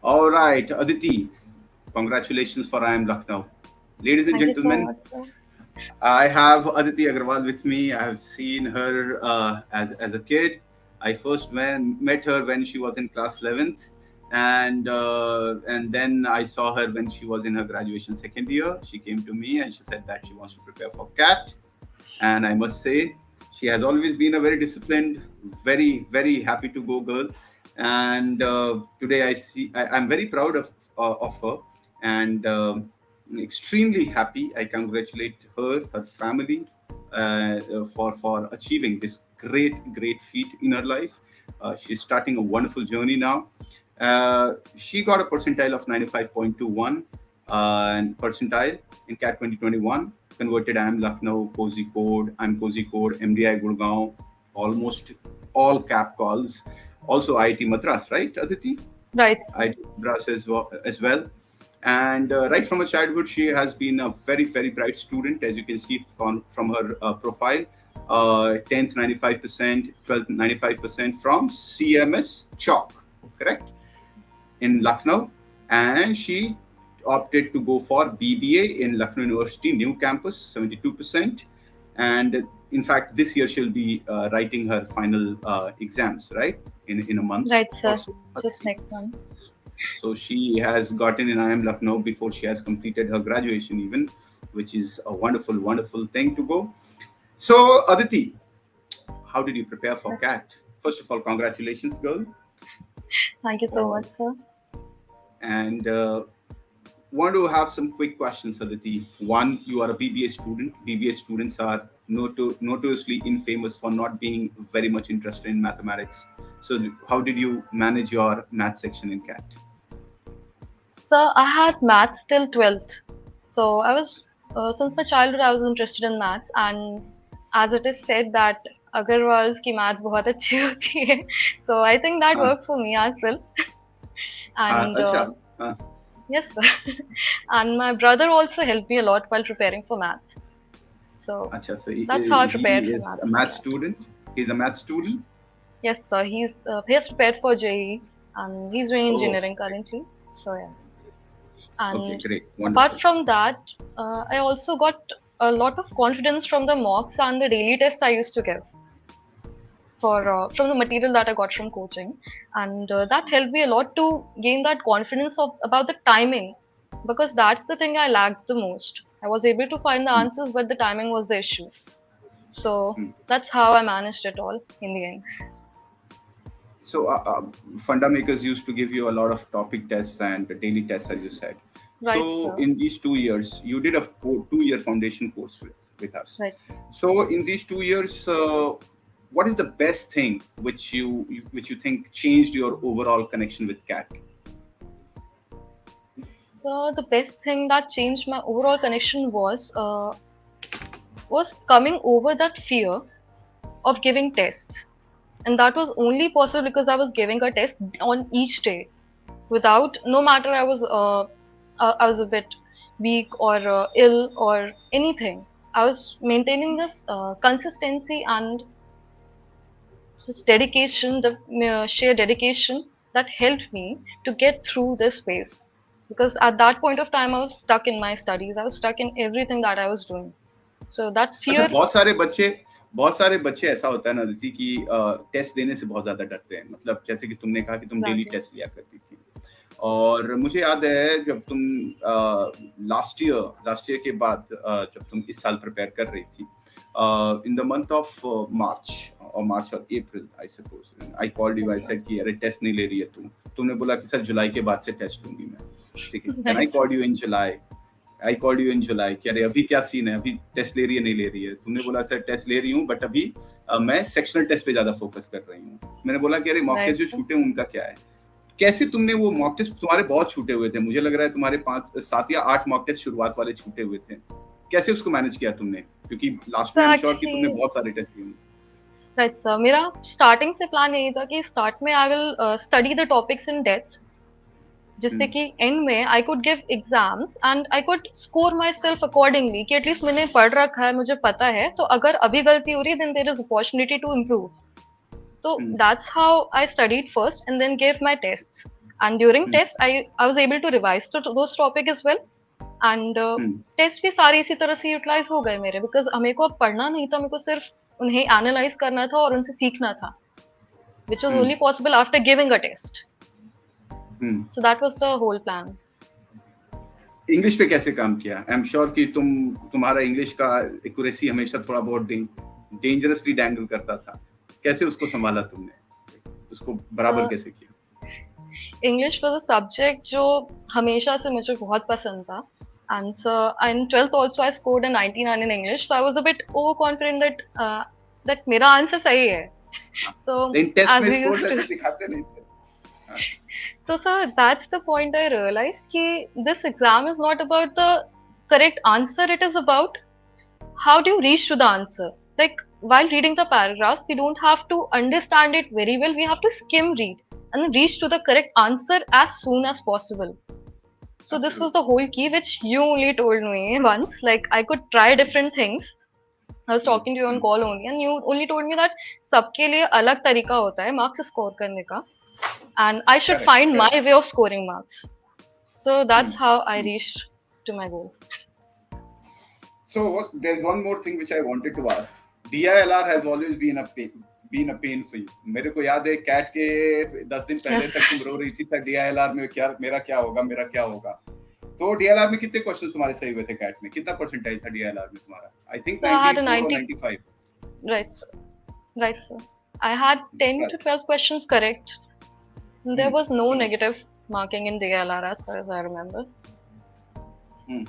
All right, Aditi, congratulations for IIM Lucknow. Ladies and Thank you so gentlemen, much, sir. I have Aditi Agrawal with me. I have seen her as a kid. I first met her when she was in class 11th, and then I saw her when she was in her graduation second year. She came to me and she said that she wants to prepare for CAT, and I must say she has always been a very disciplined, very happy to go girl. And today I'm very proud of her, and extremely happy. I congratulate her family for achieving this great feat in her life. She's starting a wonderful journey now. She got a percentile of 95.21 and percentile in CAT 2021. Converted IIM Lucknow, I'm Cozy Code, MDI Gurgaon, almost all CAP calls. Also IIT Madras, right, Aditi? Right, sir. IIT Madras as well. And right from her childhood, she has been a very bright student, as you can see from her profile. 10th 95%, 12th 95% from CMS Chalk, correct? In Lucknow, and she opted to go for BBA in Lucknow University new campus, 72%. And in fact, this year she'll be writing her final exams, right? In a month Right, or sir. so. Just next one. So she has gotten in IIM Lucknow before she has completed her graduation, even, which is a wonderful thing to go. So, Aditi, how did you prepare for CAT? First of all, congratulations, girl, Thank you so for much, sir. and want to have some quick questions, Aditi. One, you are a BBA student. BBA students are notoriously infamous for not being very much interested in mathematics. So, how did you manage your math section in CAT? So I had maths till 12th. So since my childhood, I was interested in maths, and as it is said that Agarwal's ki maths बहुत अच्छी होती है. So I think that हाँ worked for me as well. And अच्छा हाँ yes, sir. And my brother also helped me a lot while preparing for maths. So अच्छा. So that's how I prepared he for is a maths for math CAT. student. He's a math student. Yes, sir. He has prepared for JEE and he's doing Oh, engineering currently. So yeah. okay, And great, apart wonderful. from that, I also got a lot of confidence from the mocks and the daily tests I used to give for from the material that I got from coaching, and that helped me a lot to gain that confidence of about the timing, because that's the thing I lacked the most. I was able to find the Hmm, answers, but the timing was the issue. So hmm. that's how I managed it all in the end. So, FundaMakers used to give you a lot of topic tests and daily tests, as you said. Right, So, sir. in these 2 years, you did a 2 year foundation course with us. Right, sir. So, in these 2 years, what is the best thing which you think changed your overall connection with CAT? So the best thing that changed my overall connection was coming over that fear of giving tests. And that was only possible because I was giving a test on each day without, no matter I was a bit weak or ill or anything. I was maintaining this consistency and this dedication, the sheer dedication that helped me to get through this phase. Because at that point of time, I was stuck in my studies. I was stuck in everything that I was doing. So that अच्छा, fear, बहुत सारे बच्चे ऐसा होता है ना अदिति कि test देने से बहुत ज्यादा डरते हैं, मतलब जैसे कि तुमने कहा कि तुम डेली exactly. टेस्ट लिया करती थी। और मुझे याद है जब तुम लास्ट ईयर के बाद जब तुम इस साल प्रिपेयर कर रही थी, in the month of March और April, I suppose I called you, Yes, I sir. Said कि अरे टेस्ट नहीं ले रही है तुमने बोला कि सर जुलाई के बाद से टेस्ट लूंगी मैं, ठीक है। Then I Right, sir. Called you in July, कि अरे अभी क्या सीन है, अभी टेस्ट ले रही है नहीं ले रही है? तुमने बोला सर टेस्ट ले रही हूँ, बट अभी मैं सेक्शनल टेस्ट पे ज्यादा फोकस कर रही हूँ। मैंने बोला कि अरे मॉक Right, टेस्ट जो sir. छूटे उनका क्या है? कैसे तुमने वो मॉक टेस्ट, तुम्हारे बहुत छूटे हुए थे, मुझे लग रहा है तुम्हारे 5 7 या 8 मॉक टेस्ट शुरुआत वाले छूटे हुए थे। कैसे उसको मैनेज किया तुमने? क्योंकि लास्ट So में आई एम श्योर कि तुमने actually, बहुत सारे टेस्ट लिए होंगे। right, sir. मेरा स्टार्टिंग से प्लान यही था कि स्टार्ट में I will study the topics in depth, जिससे हम्म, कि एंड में I could give exams and I could score my self accordingly कि एटलीस्ट मैंने पढ़ रखा है, मुझे पता है, तो अगर अभी गलती हो रही है then there is opportunity to improve. So hmm, that's how I studied first and then gave my tests. And during Hmm. test, I was able to revise to those topic as well. And Hmm. Test भी सारे इसी तरह से utilise हो गए मेरे, because मेरे को अब पढ़ना नहीं था, मेरे को सिर्फ उन्हें एनालाइज करना था और उनसे सीखना था, which was Hmm. only possible after giving a test. Hmm. So that was the whole plan. English पे कैसे काम किया? आई एम श्योर कि तुम्हारा इंग्लिश का एक्यूरेसी हमेशा थोड़ा बहुत डेंजरसली डैंगल करता था। कैसे उसको संभाला तुमने? उसको बराबर कैसे किया? इंग्लिश वाज अ सब्जेक्ट जो हमेशा से मुझे बहुत पसंद था. And so in 12th also I scored a 99 in English. So I was a bit overconfident that मेरा आंसर सही है. So लेकिन टेस्ट as में we स्कोर्स used to, ऐसे दिखाते नहीं थे। हाँ, so sir, that's the point I realized कि this exam is not about the correct answer. It is about how do you reach to the answer. Like while reading the paragraphs, we don't have to understand it very well. We have to skim read and then reach to the correct answer as soon as possible. So this was absolutely. the whole key which you only told me once. Like I could try different things. I was Hmm. talking to you on Hmm. call only, and you only told me that सबके लिए अलग तरीका होता है marks score करने का, and I should Correct. find my Correct. way of scoring marks. So Hmm. that's how I Hmm. reached to my goal. So there's one more thing which I wanted to ask. DILR has always been a pain for you. मेरे को याद है cat के 10 दिन पहले Yes. तक तुम रो रही थी सर DILR में क्या मेरा क्या होगा। तो DILR में कितने क्वेश्चंस तुम्हारे सही हुए थे कैट में? कितना परसेंटाइज था DILR में तुम्हारा? I think So I had a 94 और 90. 95। Right, sir. Right, sir. I had 10 to Right. 12 questions correct. There Hmm. was no Hmm. negative marking in DLR as far as I remember. Hmm.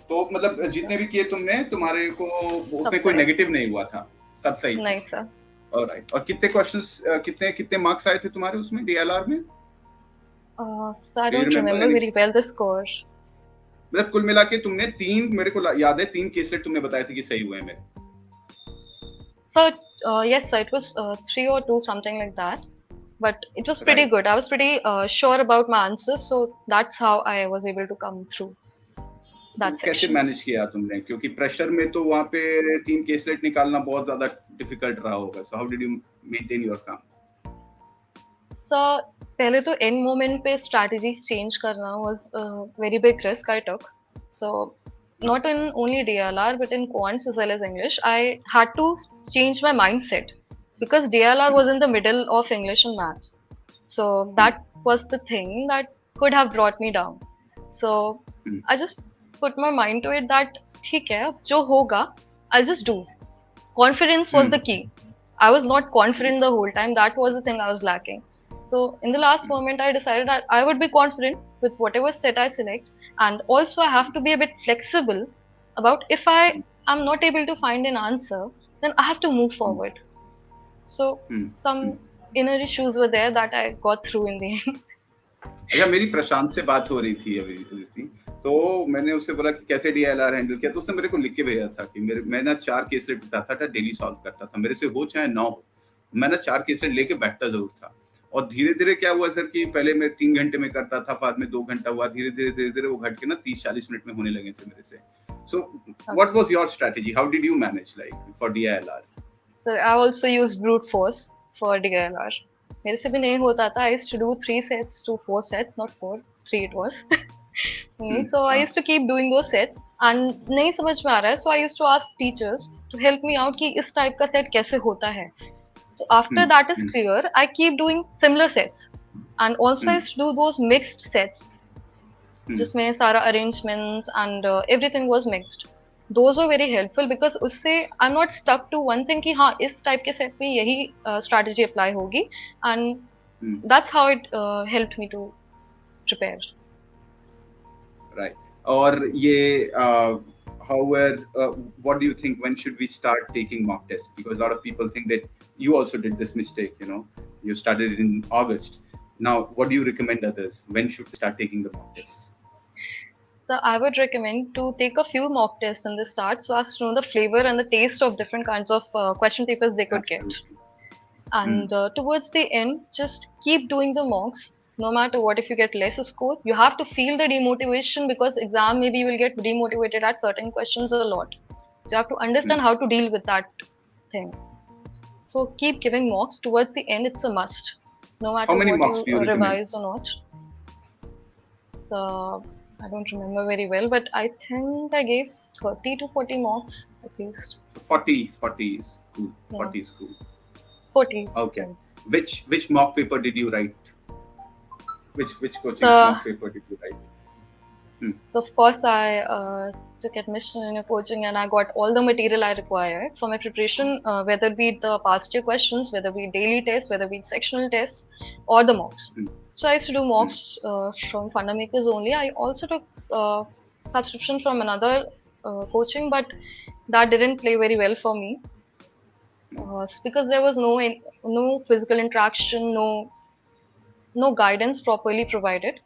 तो मतलब जितने भी किए तुमने तुम्हारे को सब उसमें कोई सही. नेगेटिव नहीं हुआ था, सब सही थे। नहीं सर. ऑलराइट। और कितने क्वेश्चंस कितने मार्क्स आए थे तुम्हारे उसमें डीएलआर में? So I do you don't remember remember any? very well the score. मतलब कुल मिला के तुमने तीन, मेरे को याद है 3 केसलेट तुमने बताए थे कि सही हुए हैं मेरे। So yes, sir, it was 3 or 2, something like that. But it was pretty right. good. I was pretty sure about my answers, so that's how I was able to come through तो that कैसे section. Manage किया तुमने? क्योंकि pressure में तो वहाँ पे 3 caselet निकालना बहुत ज्यादा डिफिकल्ट रहा होगा। So how did you maintain your काम? So पहले तो end moment पे strategies change करना was a very big risk I took. So not in only DLR but in quants as well as English, I had to change my mindset because DLR was in the middle of English and maths. So that was the thing that could have brought me down. So I just put my mind to it that ठीक है, अब जो होगा I'll just do. Confidence was the key. I was not confident the whole time. That was the thing I was lacking. So in the last moment, I decided that I would be confident with whatever set I select, and also I have to be a bit flexible about if I am not able to find an answer, then I have to move forward. So some inner issues were there that I got through in the end. अच्छा, मेरी प्रशांत से बात हो रही थी अभी, तो मैंने उससे बोला कि कैसे डीएलआर हैंडल किया, तो उसने मेरे को लिख के भेजा था कि मैं ना 4 केसलेट उठाता था, डेली सॉल्व करता था, मेरे से हो चाहे ना हो, मैं ना 4 केसलेट लेके बैठता जरूर था। और धीरे धीरे क्या हुआ सर कि पहले मैं 3 घंटे में करता था, बाद में 2 घंटा हुआ, धीरे धीरे वो घट के ना 30-40 मिनट में होने लगे थे मेरे से। So what was your strategy? How did you manage like for DLR? Sir, I also used brute force for DLR. मेरे से भी नहीं होता था. I used to do 3 sets to 4 sets, not 4, 3 it was. So I used to keep doing those sets and नहीं समझ में आ रहा है, so I used to ask teachers to help me out कि इस type का set कैसे होता है. So after that is clear, I keep doing similar sets and also I used to do those mixed sets जिसमें सारा arrangements and everything was mixed. Those were very helpful because उससे I'm not stuck to one thing कि हाँ इस type के set में यही strategy apply होगी, and that's how it helped me to prepare. Right. और ये however, what do you think, when should we start taking mock tests? Because a lot of people think that you also did this mistake, you started it in August. Now, what do you recommend others? When should we start taking the mock tests? So I would recommend to take a few mock tests in the start so as to know the flavor and the taste of different kinds of question papers they could get. Absolutely. And towards the end, just keep doing the mocks. No matter what, if you get less score, you have to feel the demotivation because exam maybe you will get demotivated at certain questions a lot. So you have to understand how to deal with that thing. So keep giving mocks. Towards the end, it's a must. no How matter many what marks you do you recommend? revise or not. So I don't remember very well, but I think I gave 30 to 40 marks at least. 40 is cool. Yeah, 40 is cool. 40. Okay. Which mock paper did you write? Which coaching's So, mock paper did you write? Hmm. so of course, I took admission in a coaching and I got all the material I required for my preparation, whether it be the past year questions, whether it be daily tests, whether it be sectional tests, or the mocks. Hmm. So I used to do Hmm. mocks from FundaMakers only. I also took subscription from another coaching, but that didn't play very well for me because there was no physical interaction, no guidance properly provided.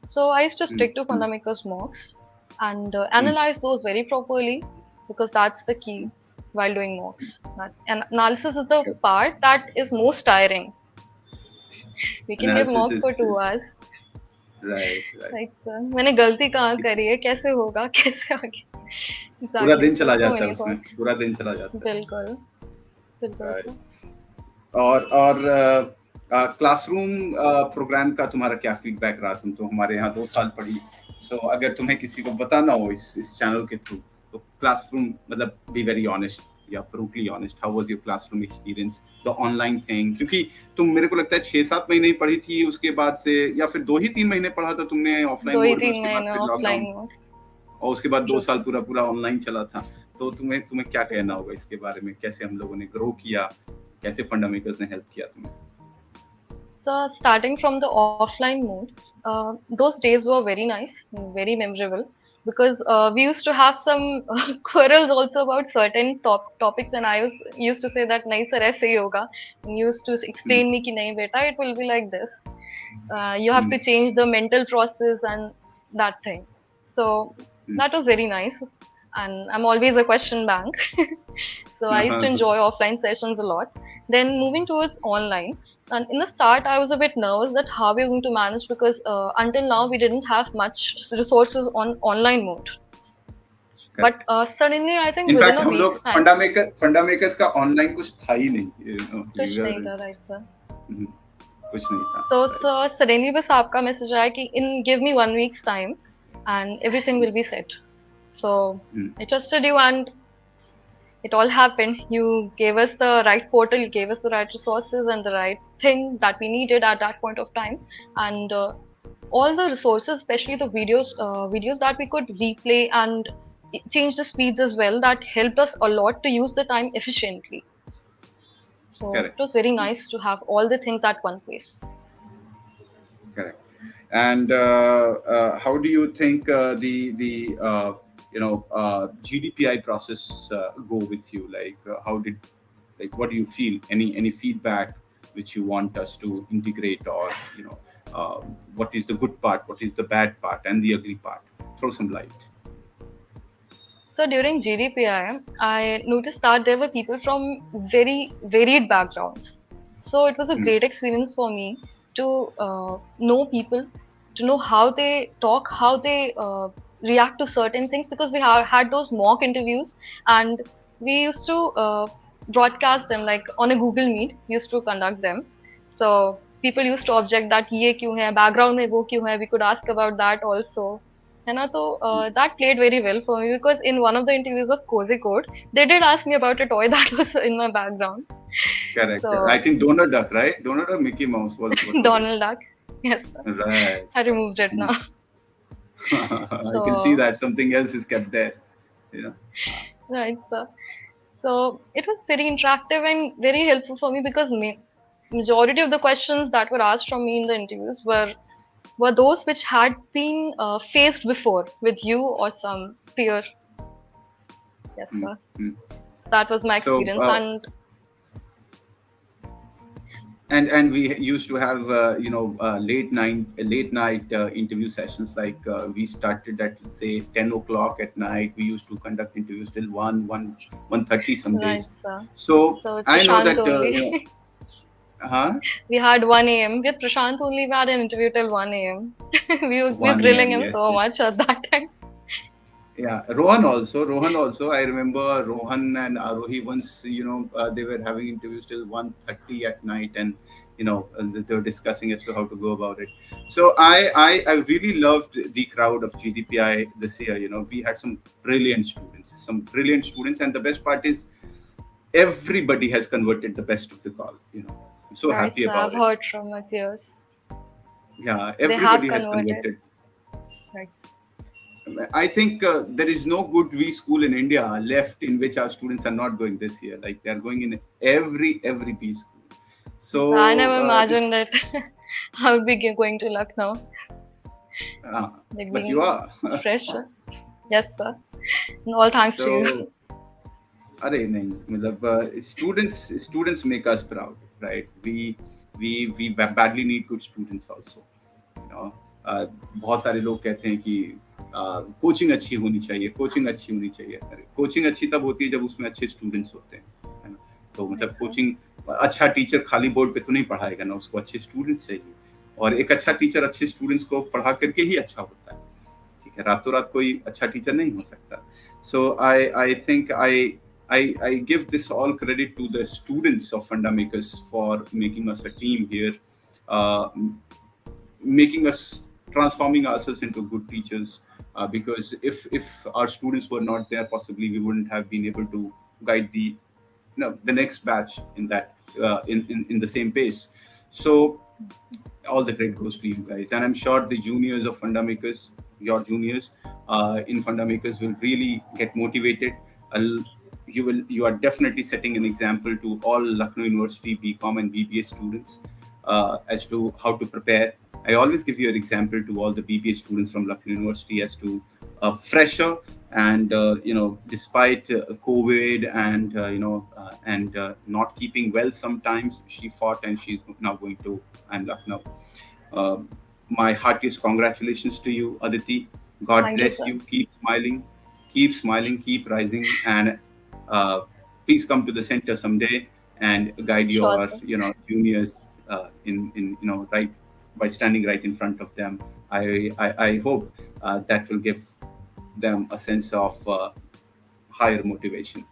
So I used to Hmm. stick to Hmm. FundaMakers mocks and Hmm. analyze those very properly because that's the key while doing mocks. And analysis is the Okay. part that is most tiring. We can give Analysis mocks for is, 2 hours. right, right. Right, sir. मैंने गलती कहाँ करी है कैसे होगा कैसे आगे पूरा exactly दिन sir चला so जाता है many उसमें, thoughts पूरा दिन चला जाता है। बिल्कुल बिल्कुल Right. sir और क्लासरूम प्रोग्राम का तुम्हारा क्या फीडबैक रहा? तुम तो हमारे यहाँ 2 साल पढ़ी, सो अगर तुम्हें किसी को बताना हो इस चैनल के थ्रू, तो क्लासरूम मतलब बी वेरी ऑनेस्ट या brutally honest, how was your classroom experience, the online thing? क्योंकि तुम, मेरे को लगता है 6-7 महीने ही पढ़ी थी, उसके बाद से या फिर 2 ही 3 महीने पढ़ा था तुमने ऑफलाइन दो ही मोड में, तीन उसके बाद महीने फिर ऑफलाइन लॉकडाउन, मोड और उसके बाद दो ट्रू साल सर पूरा पूरा ऑनलाइन चला था। तो तुम्हें तुम्हें क्या कहना होगा इसके बारे में? कैसे हम लोगों ने ग्रो किया, कैसे फंडा मेकर्स ने हेल्प किया तुम्हें? so starting from the offline mode those days were very nice very memorable because we used to have some quarrels also about certain topics and I used to say that nahi sir aise hi hoga and used to Hmm. explain me ki nahi beta it will be like this you have Hmm. to change the mental process and that thing. So Hmm. that was very nice. And I'm always a question bank. So I used to Uh-huh. enjoy offline sessions a lot. Then moving towards online. And in the start, I was a bit nervous that how we're going to manage because until now we didn't have much resources on online mode. But Correct. suddenly, I think within in fact a हम लोग week's time, फंडा makers का online कुछ था ही नहीं, we kuch were, nahi tha, right, sir? कुछ नहीं था, So राइट। suddenly बस आपका message आया कि in give me 1 week's time and everything will be set. So I trusted you and it all happened. You gave us the right portal, you gave us the right resources and the right thing that we needed at that point of time. And all the resources, especially the videos that we could replay and change the speeds as well, that helped us a lot to use the time efficiently. So it correct, was very nice to have all the things at one place. correct. And how do you think the GDPI process go with you? Like, what do you feel? Any feedback which you want us to integrate, or what is the good part, what is the bad part, and the ugly part? Throw some light. So during GDPI, I noticed that there were people from very varied backgrounds. So it was a Hmm. great experience for me to know people, to know how they talk, how they react to certain things, because we have had those mock interviews and we used to broadcast them like on a Google Meet. We used to conduct them. So people used to object that ये क्यों है, background में वो क्यों है. We could ask about that also. है ना तो that played very well for me because in one of the interviews of Cozy Code they did ask me about a toy that was in my background. Correct. I So think Donald Duck, right? Donald Duck, Mickey Mouse. What was it? Donald Duck, yes sir. Right. I removed it now. I can see So that something else is kept there. You know. right sir. So it was very interactive and very helpful for me because majority of the questions that were asked from me in the interviews were those which had been faced before with you or some peer. Yes Mm, sir. mm. So that was my So experience and and we used to have late night interview sessions. Like we started at, let's say, 10 o'clock at night. We used to conduct interviews till 1:30 some right, days. sir. So So with I know Prashant that only, huh we had 1 a.m. With Prashant only, we had an interview till 1 a.m. We were 1 grilling a.m. him Yes, so yes. much at that time. Yeah, Rohan also. I remember Rohan and Arohi once, they were having interviews till 1:30 at night, and they were discussing as to how to go about it. So I really loved the crowd of GDPI this year. We had some brilliant students, and the best part is everybody has converted the best of the call. I'm so Right, happy sir. I've about it. heard from my peers. Yeah, They have everybody has converted. converted. Right. I think there is no good V school in India left in which our students are not going this year. Like they are going in every B school. So I So never imagined this, that I would be going to Lucknow, uh, like but you being are. fresh. Yes, sir. And all thanks to you. So अरे नहीं मतलब students make us proud, right? We badly need good students also. you know बहुत सारे लोग कहते हैं कि coaching अच्छी होनी चाहिए, कोचिंग अच्छी होनी चाहिए। अरे कोचिंग अच्छी तब होती है जब उसमें अच्छे स्टूडेंट्स होते हैं, है ना? तो Right, मतलब sir. कोचिंग, अच्छा टीचर खाली बोर्ड पे तो नहीं पढ़ाएगा ना, उसको अच्छे स्टूडेंट्स चाहिए। और एक अच्छा टीचर अच्छे स्टूडेंट्स को पढ़ा करके ही अच्छा होता है। ठीक है, रातों रात कोई अच्छा टीचर नहीं हो सकता। So I think I give this all credit to the students of FundaMakers for making us a team here, uh, making us transforming ourselves into good teachers. Because if our students were not there, possibly we wouldn't have been able to guide the next batch in that in the same pace. So all the credit goes to you guys, and I'm sure the juniors of FundaMakers, your juniors in FundaMakers, will really get motivated. Uh, you are definitely setting an example to all Lucknow University BCom and BBA students as to how to prepare. I always give you an example to all the BBA students from Lucknow University as to a fresher, and despite COVID and not keeping well, sometimes she fought and she's now going to and Lucknow. uh, my heartiest congratulations to you, Aditi. God Thank you, bless sir. you. Keep smiling, keep rising, and uh, please come to the center someday and guide Sure, your sir. juniors in right by standing right in front of them. I hope that will give them a sense of higher motivation,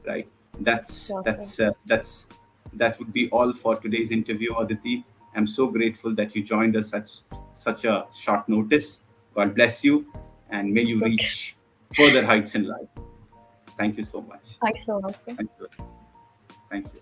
right? that's Sure, sir. that's uh, that's that would be all for today's interview, Aditi. I'm so grateful that you joined us at such a short notice. God bless you, and may you It's okay. reach further heights in life. Thank you so much. Thanks so much, sir. Thank you. Thank you.